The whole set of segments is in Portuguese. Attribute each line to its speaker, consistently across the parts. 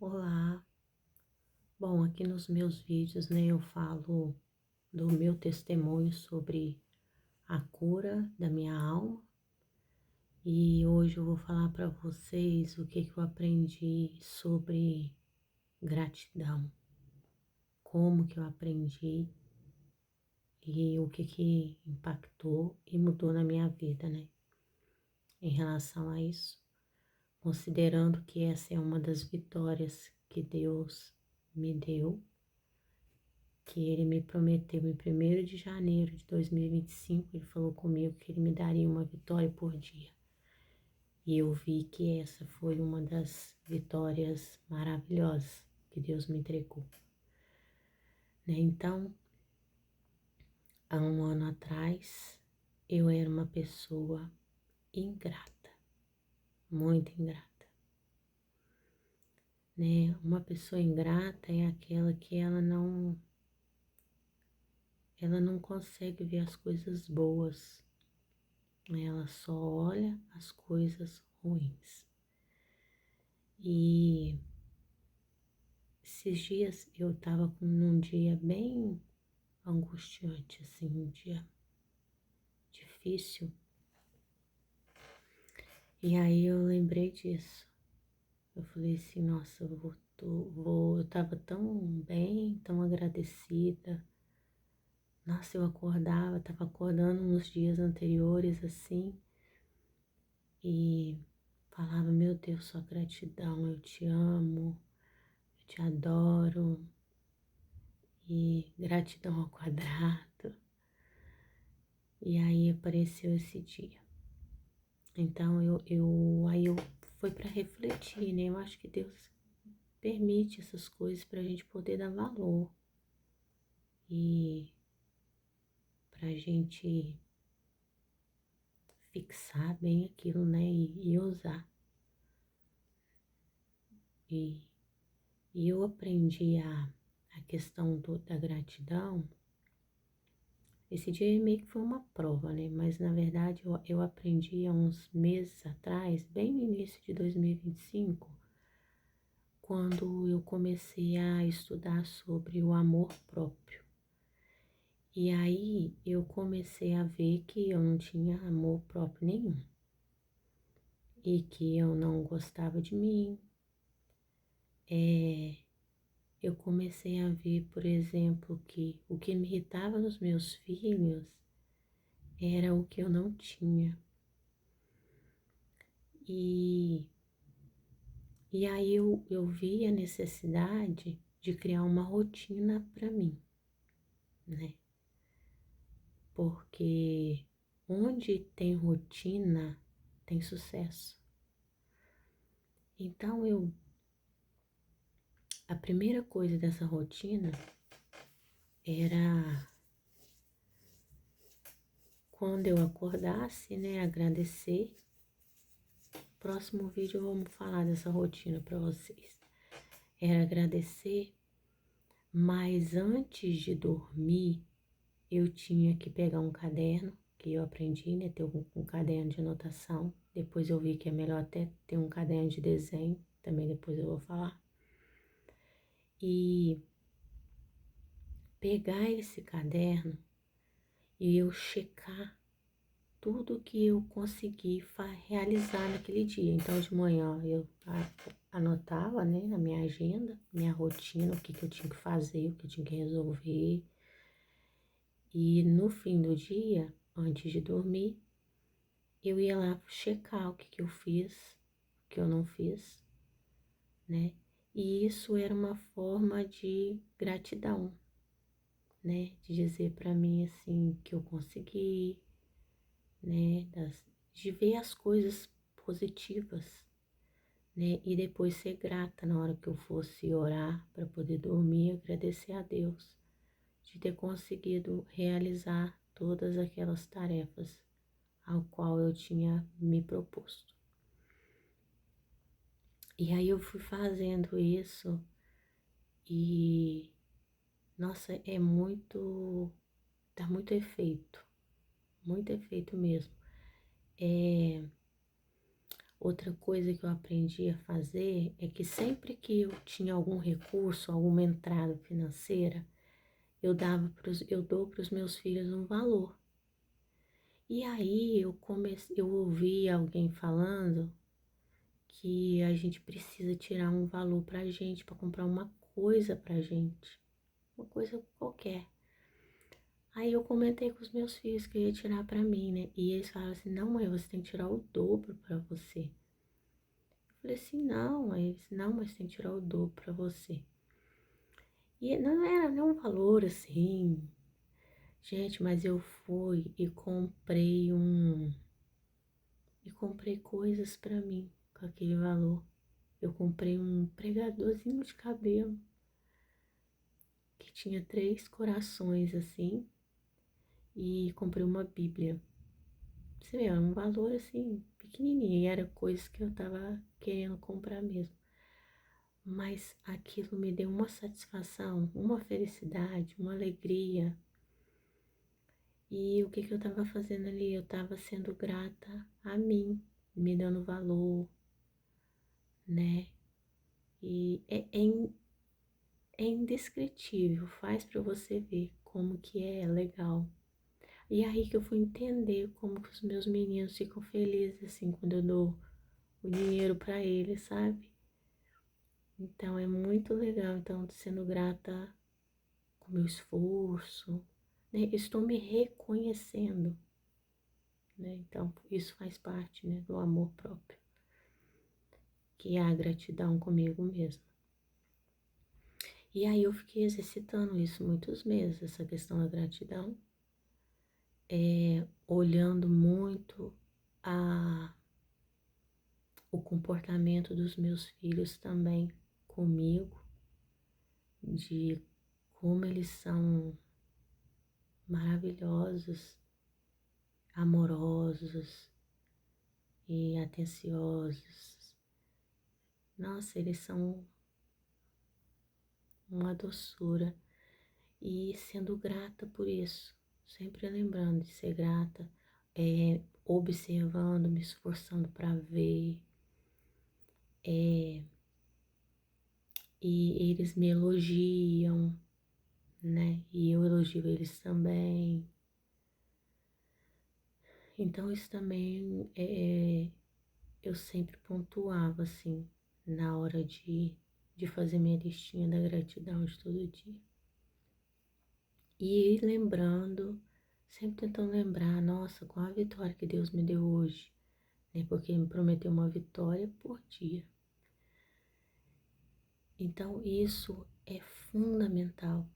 Speaker 1: Olá. Bom, aqui nos meus vídeos, né, eu falo do meu testemunho sobre a cura da minha alma e hoje eu vou falar para vocês o que que eu aprendi sobre gratidão, como que eu aprendi e o que que impactou e mudou na minha vida, né, em relação a isso, considerando que essa é uma das vitórias que Deus me deu, que ele me prometeu em 1º de janeiro de 2025, ele falou comigo que ele me daria uma vitória por dia. E eu vi que essa foi uma das vitórias maravilhosas que Deus me entregou, né? Então, há um ano atrás, eu era uma pessoa ingrata, muito ingrata, né? Uma pessoa ingrata é aquela que ela não consegue ver as coisas boas, ela só olha as coisas ruins. E esses dias eu estava num dia bem angustiante, assim, um dia difícil. E aí eu lembrei disso. Eu falei assim, nossa, eu tava tão bem, tão agradecida. Nossa, tava acordando nos dias anteriores, assim, e falava, meu Deus, só gratidão, eu te amo, eu te adoro, e gratidão ao quadrado. E aí apareceu esse dia. Então aí eu fui para refletir, né? Eu acho que Deus permite essas coisas para a gente poder dar valor e para a gente fixar bem aquilo, né? E usar. E, e eu aprendi a questão da gratidão. Esse dia meio que foi uma prova, né? Mas na verdade eu aprendi há uns meses atrás, bem no início de 2025, quando eu comecei a estudar sobre o amor próprio. E aí eu comecei a ver que eu não tinha amor próprio nenhum e que eu não gostava de mim. Eu comecei a ver, por exemplo, que o que me irritava nos meus filhos era o que eu não tinha. E, e aí eu vi a necessidade de criar uma rotina para mim, né? Porque onde tem rotina, tem sucesso. Então a primeira coisa dessa rotina era quando eu acordasse, né, agradecer. Próximo vídeo vamos falar dessa rotina para vocês. Era agradecer, mas antes de dormir, eu tinha que pegar um caderno, que eu aprendi, né, ter um caderno de anotação. Depois eu vi que é melhor até ter um caderno de desenho, também depois eu vou falar. E pegar esse caderno e eu checar tudo que eu consegui realizar naquele dia. Então, de manhã eu anotava, né, na minha agenda, minha rotina, o que eu tinha que fazer, o que eu tinha que resolver. E no fim do dia, antes de dormir, eu ia lá checar o que eu fiz, o que eu não fiz, né? E isso era uma forma de gratidão, né? De dizer para mim assim que eu consegui, né? De ver as coisas positivas, né? E depois ser grata na hora que eu fosse orar para poder dormir, agradecer a Deus de ter conseguido realizar todas aquelas tarefas ao qual eu tinha me proposto. E aí eu fui fazendo isso e, nossa, dá muito efeito mesmo. Outra coisa que eu aprendi a fazer é que sempre que eu tinha algum recurso, alguma entrada financeira, eu dou para os meus filhos um valor. E aí eu ouvi alguém falando que a gente precisa tirar um valor pra gente, para comprar uma coisa pra gente, uma coisa qualquer. Aí eu comentei com os meus filhos que eu ia tirar pra mim, né? E eles falaram assim: não, mãe, você tem que tirar o dobro pra você. Eu falei assim: não, aí eles, não, mas tem que tirar o dobro pra você. E não era nem um valor assim, gente, mas eu fui e comprei coisas pra mim com aquele valor. Eu comprei um pregadorzinho de cabelo que tinha 3 corações assim e comprei uma Bíblia. Você vê, era um valor assim pequenininho e era coisas que eu tava querendo comprar mesmo. Mas aquilo me deu uma satisfação, uma felicidade, uma alegria. E o que que eu tava fazendo ali? Eu tava sendo grata a mim, me dando valor, né? E é indescritível, faz para você ver como que é legal. E aí que eu fui entender como que os meus meninos ficam felizes assim quando eu dou o dinheiro para eles, sabe? Então é muito legal, então sendo grata com o meu esforço, né? Estou me reconhecendo, né? Então isso faz parte, né, do amor próprio, que é a gratidão comigo mesma. E aí eu fiquei exercitando isso muitos meses, essa questão da gratidão, olhando muito a, o comportamento dos meus filhos também comigo, de como eles são maravilhosos, amorosos e atenciosos. Nossa, eles são uma doçura. E sendo grata por isso, sempre lembrando de ser grata, observando, me esforçando para ver, e eles me elogiam, né? E eu elogio eles também. Então isso também eu sempre pontuava assim, na hora de fazer minha listinha da gratidão de todo dia. E ir lembrando, sempre tentando lembrar, nossa, qual a vitória que Deus me deu hoje, né? Porque Ele me prometeu uma vitória por dia. Então isso é fundamental,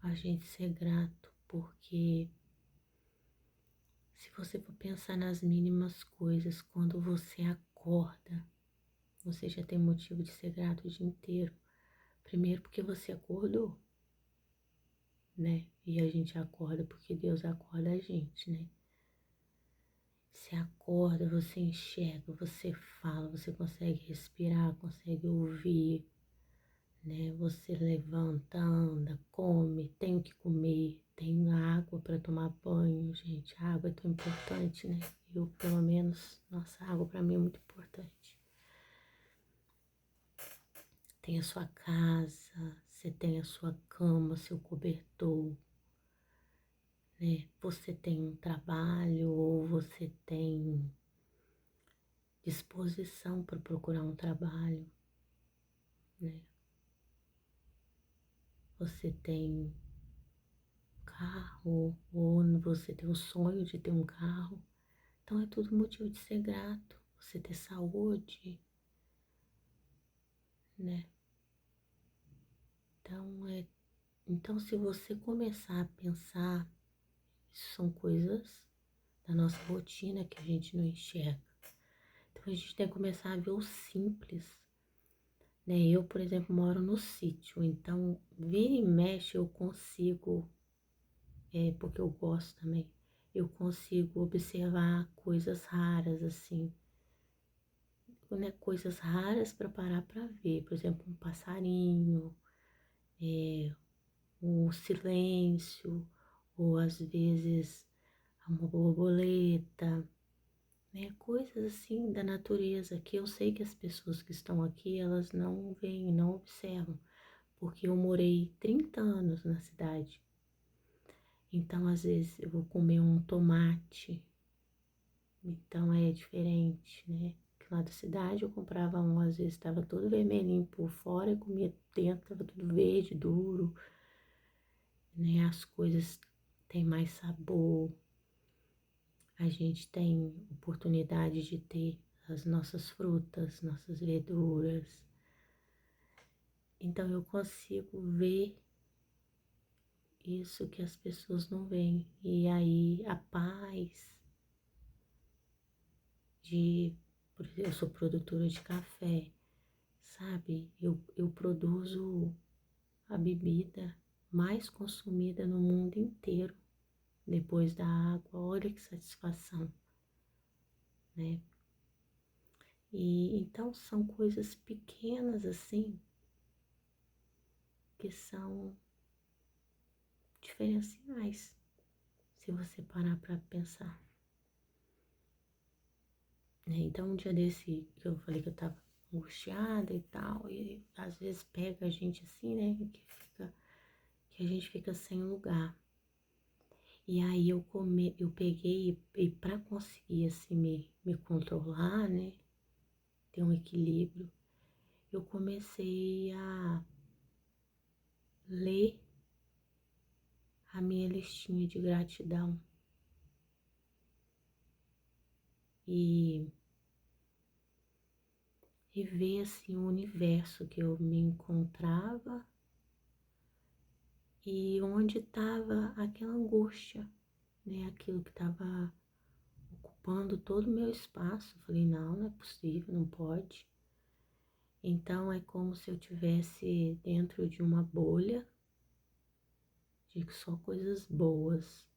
Speaker 1: a gente ser grato, porque se você for pensar nas mínimas coisas, quando você acorda, você já tem motivo de ser grato o dia inteiro. Primeiro porque você acordou, né? E a gente acorda porque Deus acorda a gente, né? Você acorda, você enxerga, você fala, você consegue respirar, consegue ouvir, né? Você levanta, anda, come, tem o que comer, tem água para tomar banho, gente. A água é tão importante, né? Eu, pelo menos, nossa, a água para mim é muito importante. Tem a sua casa, você tem a sua cama, seu cobertor, né? Você tem um trabalho ou você tem disposição para procurar um trabalho, né? Você tem carro ou você tem o sonho de ter um carro. Então é tudo motivo de ser grato. Você ter saúde, né? Então se você começar a pensar, isso são coisas da nossa rotina que a gente não enxerga. Então a gente tem que começar a ver o simples, né? Eu, por exemplo, moro no sítio, então vira e mexe eu consigo, porque eu gosto também, eu consigo observar coisas raras assim, né? Coisas raras para parar para ver, por exemplo, um passarinho, um silêncio, ou às vezes uma borboleta, né? Coisas assim da natureza que eu sei que as pessoas que estão aqui, elas não veem, não observam, porque eu morei 30 anos na cidade. Então, às vezes, eu vou comer um tomate, então é diferente, né? Que lá da cidade eu comprava um, às vezes estava todo vermelhinho por fora e comia dentro, estava tudo verde, duro, né? As coisas têm mais sabor, a gente tem oportunidade de ter as nossas frutas, nossas verduras. Então eu consigo ver isso que as pessoas não veem. E aí a paz de, por exemplo, eu sou produtora de café, sabe? Eu produzo a bebida mais consumida no mundo inteiro, depois da água. Olha que satisfação, né? E então são coisas pequenas assim que são diferenciais, se você parar para pensar, né? Então, um dia desse que eu falei que eu tava angustiada e tal, e às vezes pega a gente assim, né, que a gente fica sem lugar. E aí eu peguei e para conseguir assim me controlar, né, ter um equilíbrio, eu comecei a ler a minha listinha de gratidão. E ver assim o universo que eu me encontrava e onde estava aquela angústia, né? Aquilo que estava ocupando todo o meu espaço. Eu falei, não, não é possível, não pode. Então é como se eu tivesse dentro de uma bolha de só coisas boas,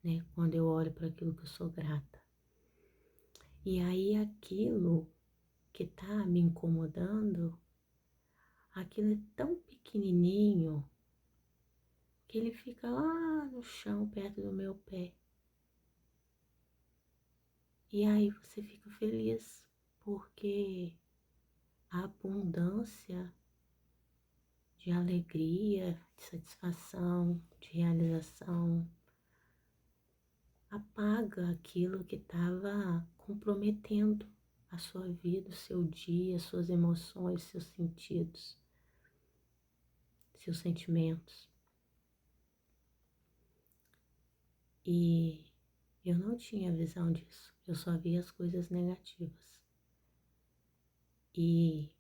Speaker 1: né? Quando eu olho para aquilo que eu sou grata. E aí aquilo que tá me incomodando, aquilo é tão pequenininho que ele fica lá no chão, perto do meu pé. E aí você fica feliz, porque a abundância de alegria, de satisfação, de realização, apaga aquilo que estava comprometendo a sua vida, o seu dia, suas emoções, seus sentidos, seus sentimentos. E eu não tinha visão disso, eu só via as coisas negativas. E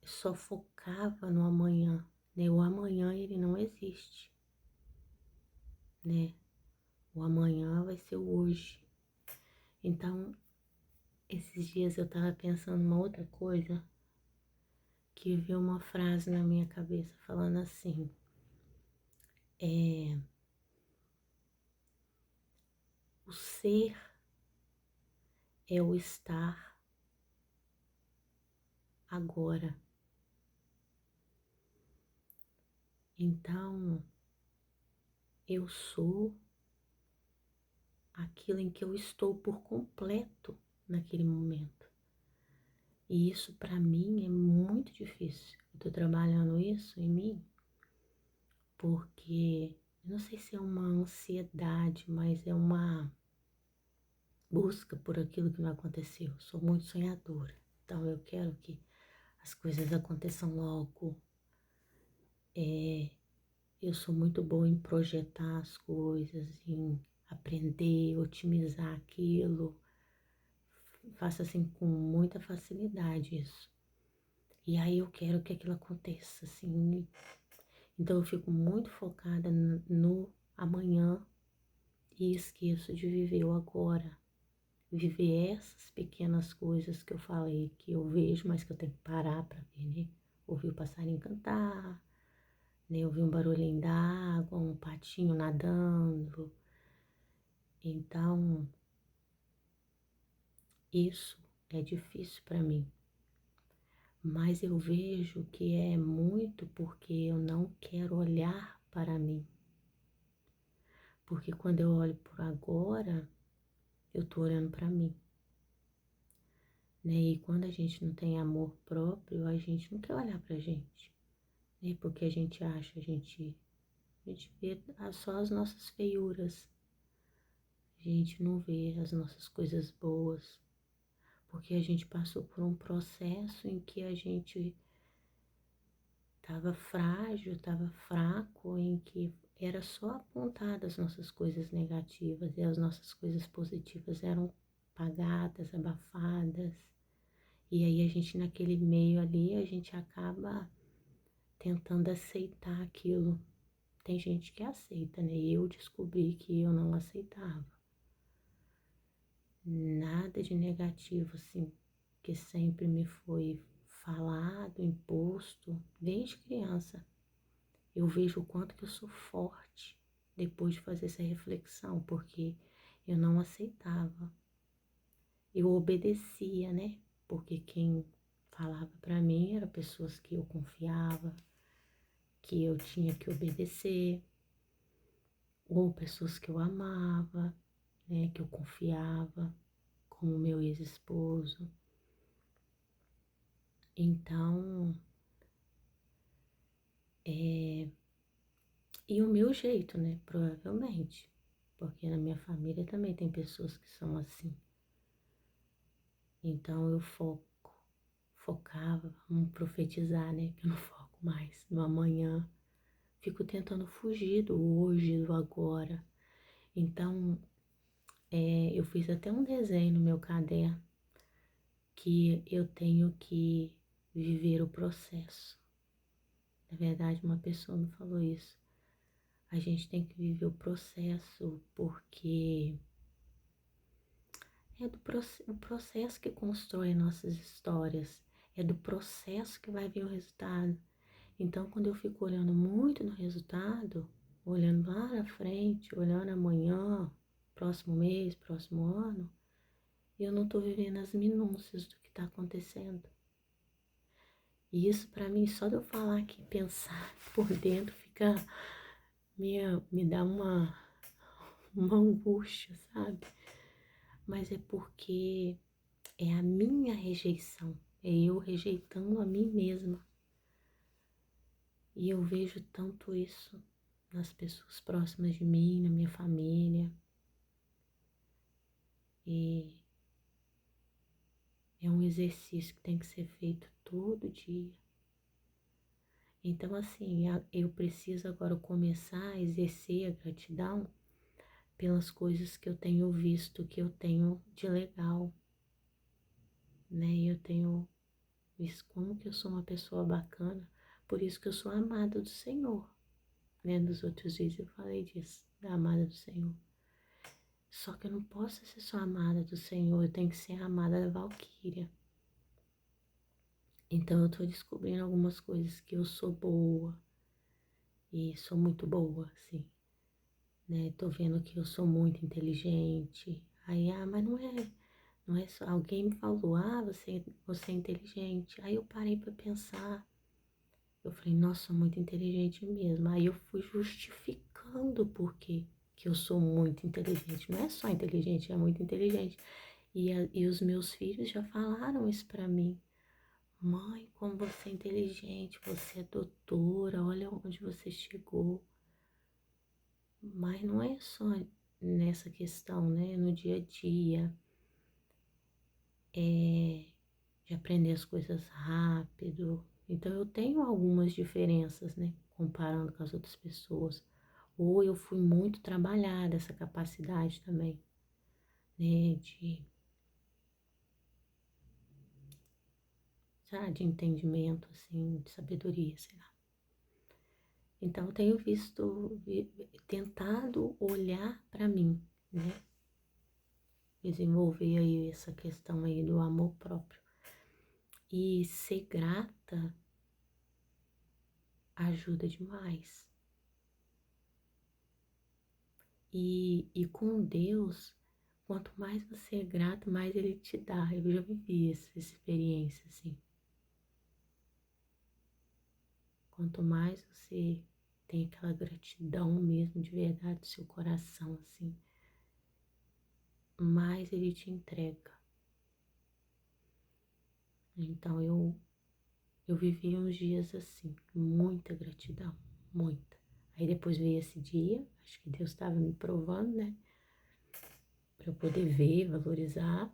Speaker 1: só focava no amanhã, né? O amanhã ele não existe, né? O amanhã vai ser o hoje. Então, esses dias eu tava pensando uma outra coisa, que veio uma frase na minha cabeça falando assim, o ser é o estar agora. Então, eu sou aquilo em que eu estou por completo naquele momento. E isso para mim é muito difícil. Eu tô trabalhando isso em mim porque eu não sei se é uma ansiedade, mas é uma busca por aquilo que não aconteceu. Eu sou muito sonhadora, então eu quero que as coisas aconteçam logo. Eu sou muito boa em projetar as coisas, em aprender, otimizar aquilo. Faço assim com muita facilidade isso. E aí eu quero que aquilo aconteça, assim. Então eu fico muito focada no amanhã e esqueço de viver o agora. Viver essas pequenas coisas que eu falei, que eu vejo, mas que eu tenho que parar para ver, né? Ouvir o passarinho cantar, né? Ouvir um barulhinho da água, um patinho nadando. Então, isso é difícil para mim. Mas eu vejo que é muito porque eu não quero olhar para mim. Porque quando eu olho por agora, eu tô olhando para mim. né? E quando a gente não tem amor próprio, a gente não quer olhar pra gente, né? Porque a gente acha, a gente vê só as nossas feiuras, a gente não vê as nossas coisas boas, porque a gente passou por um processo em que a gente estava frágil, estava fraco, em que era só apontar as nossas coisas negativas e as nossas coisas positivas eram apagadas, abafadas. E aí a gente naquele meio ali, a gente acaba tentando aceitar aquilo. Tem gente que aceita, né? Eu descobri que eu não aceitava. Nada de negativo, assim, que sempre me foi falado, imposto, desde criança. Eu vejo o quanto que eu sou forte depois de fazer essa reflexão, porque eu não aceitava. Eu obedecia, né? Porque quem falava para mim eram pessoas que eu confiava, que eu tinha que obedecer, ou pessoas que eu amava, né? Que eu confiava, como meu ex-esposo. Então, e o meu jeito, né? Provavelmente. Porque na minha família também tem pessoas que são assim. Então eu focava, vamos profetizar, né? Que eu não foco mais no amanhã. Fico tentando fugir do hoje, do agora. Então, eu fiz até um desenho no meu caderno que eu tenho que viver o processo. Na verdade, uma pessoa me falou isso. A gente tem que viver o processo porque é o processo que constrói nossas histórias. É do processo que vai vir o resultado. Então, quando eu fico olhando muito no resultado, olhando lá na frente, olhando amanhã, próximo mês, próximo ano, eu não estou vivendo as minúcias do que está acontecendo. E isso, para mim, só de eu falar aqui, pensar por dentro, me dá uma angústia, sabe? Mas é porque é a minha rejeição, é eu rejeitando a mim mesma. E eu vejo tanto isso nas pessoas próximas de mim, na minha família. E é um exercício que tem que ser feito todo dia. Então, assim, eu preciso agora começar a exercer a gratidão pelas coisas que eu tenho visto, que eu tenho de legal, né? Eu tenho visto como que eu sou uma pessoa bacana, por isso que eu sou amada do Senhor, né? Nos outros vídeos eu falei disso, da amada do Senhor. Só que eu não posso ser só amada do Senhor, eu tenho que ser amada da Valquíria. Então eu tô descobrindo algumas coisas que eu sou boa, e sou muito boa, assim, né? Tô vendo que eu sou muito inteligente. Aí, mas não é só. Alguém me falou, você é inteligente. Aí eu parei pra pensar. Eu falei, nossa, sou muito inteligente mesmo. Aí eu fui justificando porque que eu sou muito inteligente. Não é só inteligente, é muito inteligente. E os meus filhos já falaram isso pra mim. Mãe, como você é inteligente, você é doutora, olha onde você chegou. Mas não é só nessa questão, né? No dia a dia, de aprender as coisas rápido. Então eu tenho algumas diferenças, né? Comparando com as outras pessoas. Ou eu fui muito trabalhada essa capacidade também, né? De entendimento, assim, de sabedoria, sei lá. Então eu tenho tentado olhar para mim, né? Desenvolver aí essa questão aí do amor próprio. E ser grata ajuda demais. E com Deus, quanto mais você é grato, mais Ele te dá. Eu já vivi essa experiência, assim. Quanto mais você tem aquela gratidão mesmo, de verdade, do seu coração, assim, mais Ele te entrega. Então eu vivi uns dias assim, muita gratidão, muita. Aí depois veio esse dia, acho que Deus estava me provando, né? Para eu poder ver, valorizar.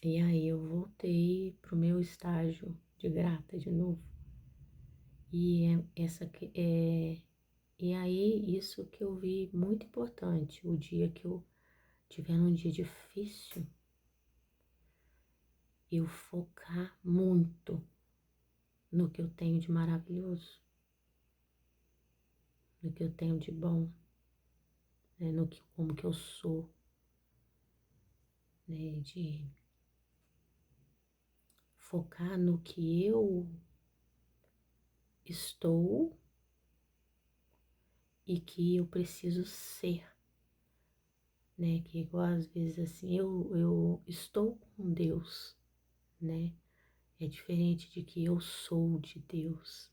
Speaker 1: E aí eu voltei pro meu estágio de grata de novo. E e aí isso que eu vi muito importante, o dia que eu tiver num dia difícil, eu focar muito no que eu tenho de maravilhoso, no que eu tenho de bom, né? No que como que eu sou, né? De focar no que eu estou e que eu preciso ser, né? Que igual às vezes assim, eu estou com Deus, né? É diferente de que eu sou de Deus,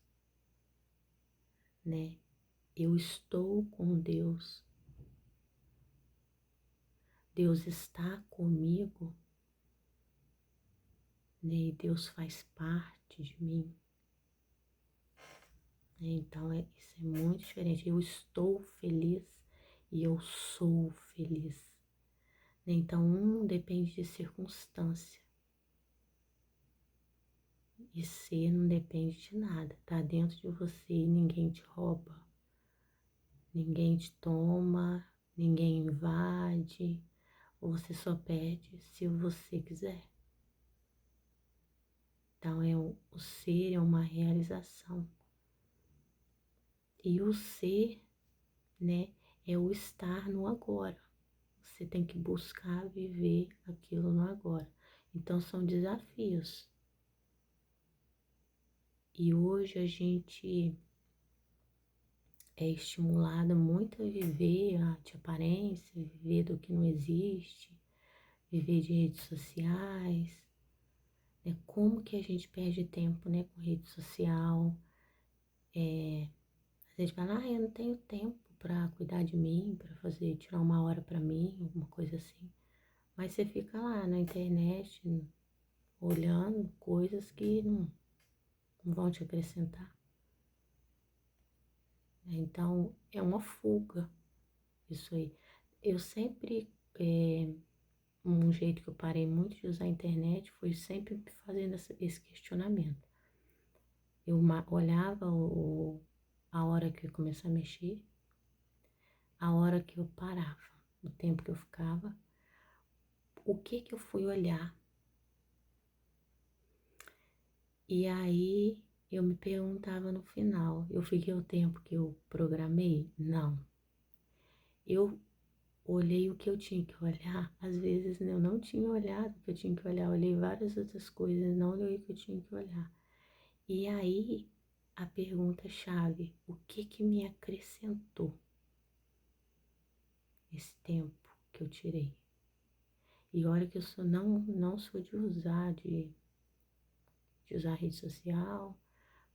Speaker 1: né? Eu estou com Deus. Deus está comigo, né? E Deus faz parte de mim, né? Então isso é muito diferente. Eu estou feliz e eu sou feliz, né? Então um depende de circunstância e ser não depende de nada. Tá dentro de você e ninguém te rouba, ninguém te toma, ninguém invade. Você só perde se você quiser. Então o ser é uma realização. E o ser, né, é o estar no agora. Você tem que buscar viver aquilo no agora. Então são desafios. E hoje a gente é estimulada muito a viver de aparência, viver do que não existe, viver de redes sociais, né? Como que a gente perde tempo, né, com rede social? A gente fala, eu não tenho tempo para cuidar de mim, para fazer, tirar uma hora para mim, alguma coisa assim. Mas você fica lá na internet, olhando coisas que não vão te acrescentar. Então, é uma fuga isso aí. Eu sempre, um jeito que eu parei muito de usar a internet foi sempre fazendo esse questionamento. Eu olhava a hora que eu começava a mexer, a hora que eu parava, o tempo que eu ficava, o que eu fui olhar. E aí eu me perguntava no final, eu fiquei o tempo que eu programei? Não. Eu olhei o que eu tinha que olhar, às vezes eu não tinha olhado o que eu tinha que olhar, olhei várias outras coisas, não olhei o que eu tinha que olhar. E aí a pergunta-chave, o que me acrescentou esse tempo que eu tirei? E olha que eu não sou de usar rede social,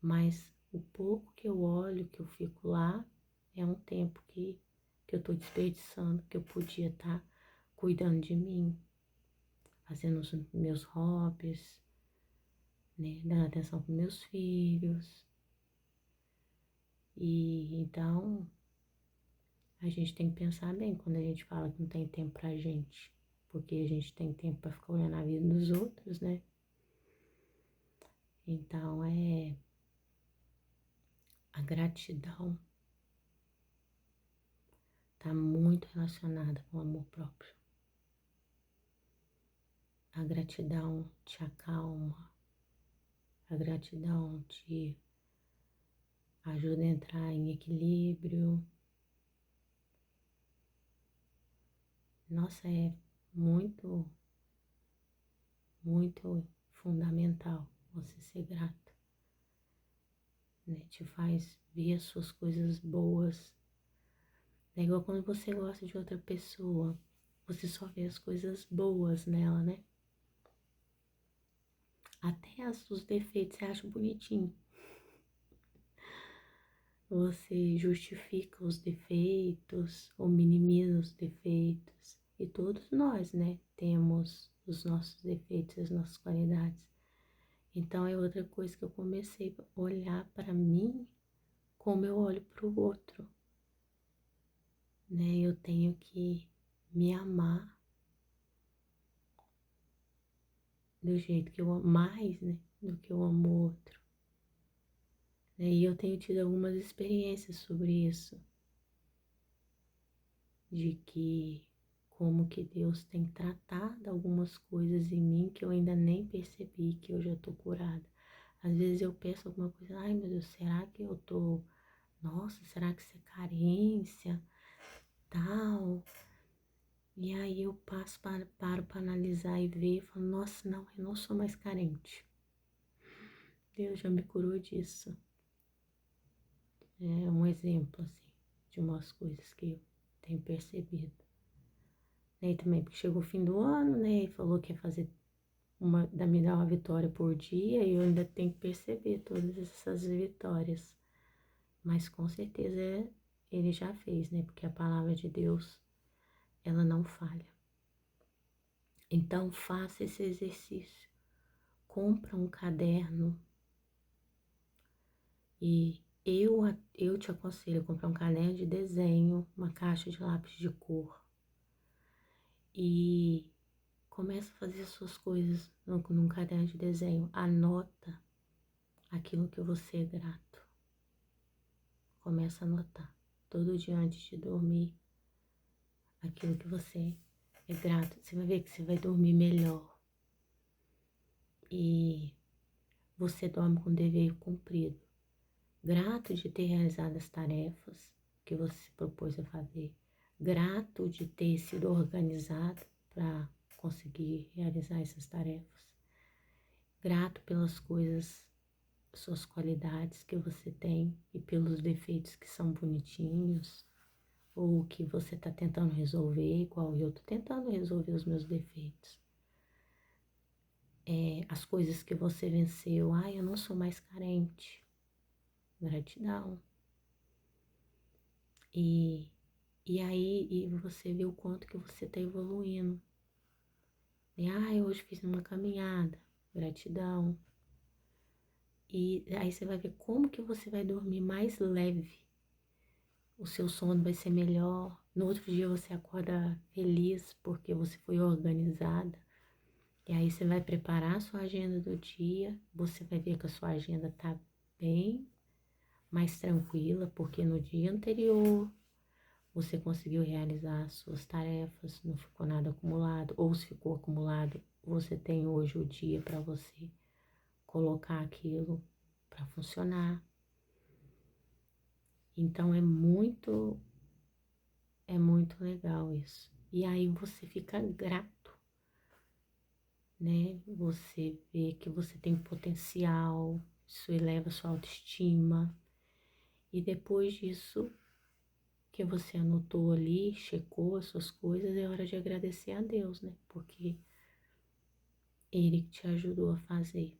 Speaker 1: mas o pouco que eu olho, que eu fico lá, é um tempo que eu tô desperdiçando, que eu podia estar cuidando de mim, fazendo os meus hobbies, né, dando atenção para meus filhos. E então a gente tem que pensar bem quando a gente fala que não tem tempo pra gente, porque a gente tem tempo para ficar olhando a vida dos outros, né? Então a gratidão está muito relacionada com o amor próprio. A gratidão te acalma, a gratidão te ajuda a entrar em equilíbrio. Nossa, é muito, muito fundamental você ser grato, né? Te faz ver as suas coisas boas. É igual quando você gosta de outra pessoa, você só vê as coisas boas nela, né? Até os defeitos você acha bonitinho. Você justifica os defeitos ou minimiza os defeitos. E todos nós, né, temos os nossos defeitos, as nossas qualidades. Então é outra coisa que eu comecei a olhar para mim como eu olho para o outro, né? Eu tenho que me amar do jeito que eu amo mais, né? Do que eu amo o outro. E eu tenho tido algumas experiências sobre isso, de que como que Deus tem tratado algumas coisas em mim que eu ainda nem percebi que eu já tô curada. Às vezes eu penso alguma coisa, ai meu Deus, será que eu tô, nossa, será que isso é carência, tal? E aí eu paro para analisar e ver e falo, nossa, não, eu não sou mais carente. Deus já me curou disso. É um exemplo, assim, de umas coisas que eu tenho percebido. E também porque chegou o fim do ano, né, e falou que ia fazer me dar uma vitória por dia, e eu ainda tenho que perceber todas essas vitórias. Mas com certeza ele já fez, né, porque a palavra de Deus, ela não falha. Então faça esse exercício. Compra um caderno e eu te aconselho a comprar um caderno de desenho, uma caixa de lápis de cor e começa a fazer suas coisas num caderno de desenho. Anota aquilo que você é grato. Começa a anotar todo dia antes de dormir aquilo que você é grato. Você vai ver que você vai dormir melhor e você dorme com o dever cumprido. Grato de ter realizado as tarefas que você se propôs a fazer. Grato de ter sido organizado para conseguir realizar essas tarefas. Grato pelas coisas, suas qualidades que você tem e pelos defeitos que são bonitinhos ou que você está tentando resolver, igual eu estou tentando resolver os meus defeitos. As coisas que você venceu, eu não sou mais carente. Gratidão. E aí você vê o quanto que você está evoluindo. Eu hoje fiz uma caminhada, gratidão. E aí você vai ver como que você vai dormir mais leve. O seu sono vai ser melhor. No outro dia você acorda feliz porque você foi organizada. E aí você vai preparar a sua agenda do dia. Você vai ver que a sua agenda tá bem mais tranquila, porque no dia anterior você conseguiu realizar as suas tarefas, não ficou nada acumulado, ou se ficou acumulado, você tem hoje o dia para você colocar aquilo para funcionar. Então é muito legal isso. E aí você fica grato, né? Você vê que você tem potencial, isso eleva a sua autoestima. E depois disso, que você anotou ali, checou as suas coisas, é hora de agradecer a Deus, né? Porque Ele te ajudou a fazer.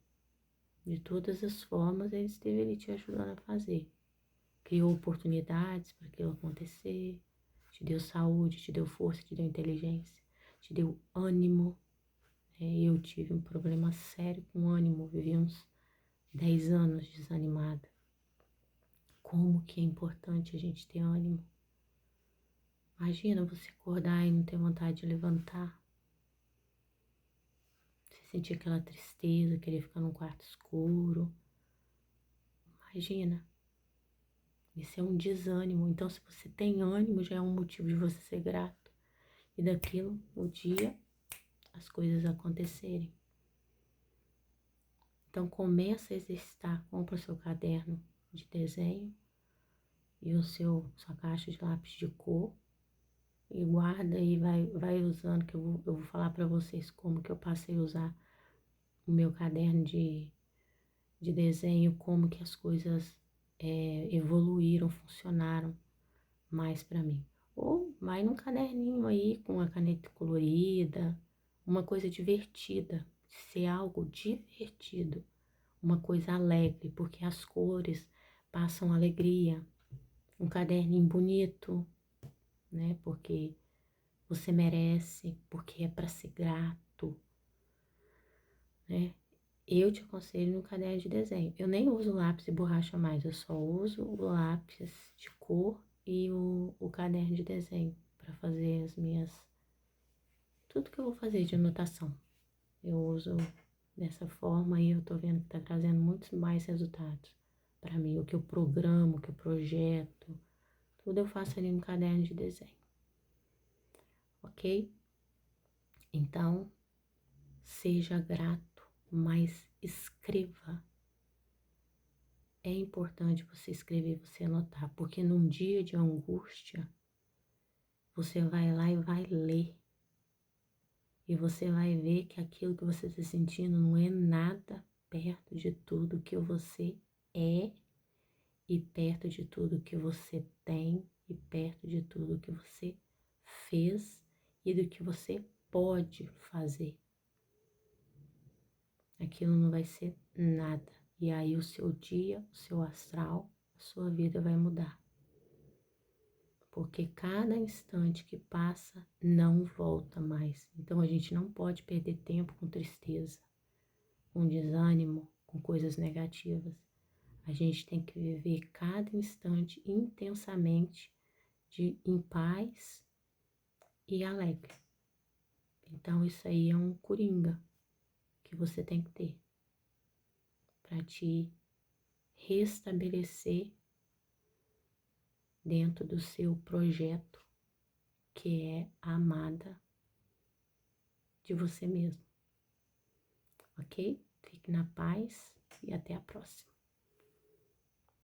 Speaker 1: De todas as formas, Ele esteve ali te ajudando a fazer. Criou oportunidades para aquilo acontecer, te deu saúde, te deu força, te deu inteligência, te deu ânimo. Eu tive um problema sério com ânimo, vivi uns 10 anos desanimada. Como que é importante a gente ter ânimo. Imagina você acordar e não ter vontade de levantar. Você sentir aquela tristeza, querer ficar num quarto escuro. Imagina. Isso é um desânimo. Então, se você tem ânimo, já é um motivo de você ser grato. E daquilo, o dia, as coisas acontecerem. Então, começa a exercitar. Compra o seu caderno de desenho e sua caixa de lápis de cor. E guarda e vai usando, que eu vou falar para vocês como que eu passei a usar o meu caderno de desenho, como que as coisas evoluíram, funcionaram mais para mim. Ou vai num caderninho aí com a caneta colorida, uma coisa divertida, ser algo divertido, uma coisa alegre, porque as cores passam alegria. Um caderninho bonito, né? Porque você merece, porque é para ser grato. né? Eu te aconselho no caderno de desenho. Eu nem uso lápis e borracha mais, eu só uso o lápis de cor e o caderno de desenho para fazer as minhas. Tudo que eu vou fazer de anotação. Eu uso dessa forma e eu tô vendo que tá trazendo muitos mais resultados para mim. O que eu programo, o que eu projeto, tudo eu faço ali no caderno de desenho, ok? Então, seja grato, mas escreva. É importante você escrever, você anotar, porque num dia de angústia, você vai lá e vai ler. E você vai ver que aquilo que você está sentindo não é nada perto de tudo que você é e perto de tudo que você tem e perto de tudo que você fez e do que você pode fazer. Aquilo não vai ser nada. E aí o seu dia, o seu astral, a sua vida vai mudar. Porque cada instante que passa não volta mais. Então a gente não pode perder tempo com tristeza, com desânimo, com coisas negativas. A gente tem que viver cada instante intensamente em paz e alegre. Então isso aí é um coringa que você tem que ter para te restabelecer dentro do seu projeto, que é a amada de você mesmo. Ok? Fique na paz e até a próxima.